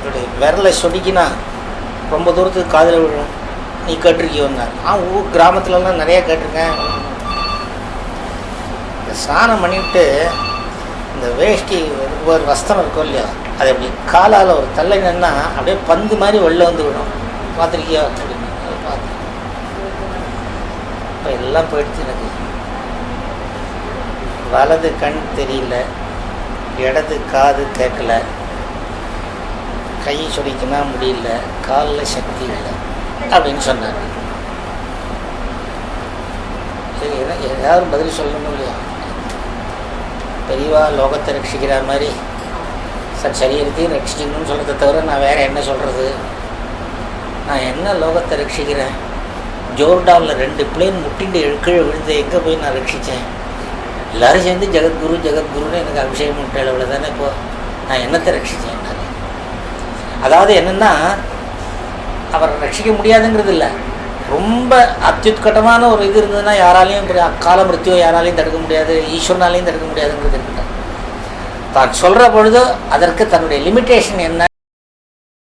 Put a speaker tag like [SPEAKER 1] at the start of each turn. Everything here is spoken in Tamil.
[SPEAKER 1] இப்படி விரலை சொடிக்கினா ரொம்ப தூரத்துக்கு காதில் விழும். நீ கேட்டிருக்கியோன்னார். ஊர் கிராமத்துலலாம் நிறையா கேட்டிருக்கேன். இந்த ஸ்நானம் பண்ணிவிட்டு இந்த வேஷ்டி ஒரு வஸ்திரம் இருக்கும் இல்லையா, அது அப்படி காலால் ஒரு தள்ளினா அப்படியே பந்து மாதிரி வெளில வந்து விடும். பார்த்துருக்கியா அப்படின்னு பார்த்து இப்போ எல்லாம் போயிடுச்சு. எனக்கு வலது கண் தெரியல, இடது காது கேட்கல, கை சொடிக்கினா முடியல, காலில் சக்தி இல்லை அப்படின்னு சொன்னார். சரி, ஏதாவது பதில் சொல்லணும் இல்லையா? பெரியவா லோகத்தை ரட்சிக்கிற மாதிரி சரீரத்தையும் ரட்சிக்கணும்னு சொல்கிறத தவிர நான் வேறு என்ன சொல்கிறது? நான் என்ன லோகத்தை ரட்சிக்கிறேன்? ஜோர்டானில் 2 பிளேன் முட்டிண்டு கீழே விழுந்து எங்கே போய் நான் ரட்சித்தேன்? எல்லோரும் சேர்ந்து ஜெகத்குரு ஜெகத்குருன்னு எனக்கு அபிஷேகம் பண்ணிட்டு அவ்வளோ தானே. இப்போது நான் என்னத்தை ரட்சித்தேன்? அதாவது என்னென்னா, அவரை ரட்சிக்க முடியாதுங்கிறது இல்லை, ரொம்ப அத்யுத்கட்டமான ஒரு இது இருந்ததுன்னா யாராலையும் கால மிருத்தியோ யாராலையும் தடுக்க முடியாது, ஈஸ்வரனாலையும் தடுக்க முடியாதுங்கிறது இருக்குல்ல. தான் சொல்கிற பொழுது அதற்கு தன்னுடைய லிமிட்டேஷன் என்ன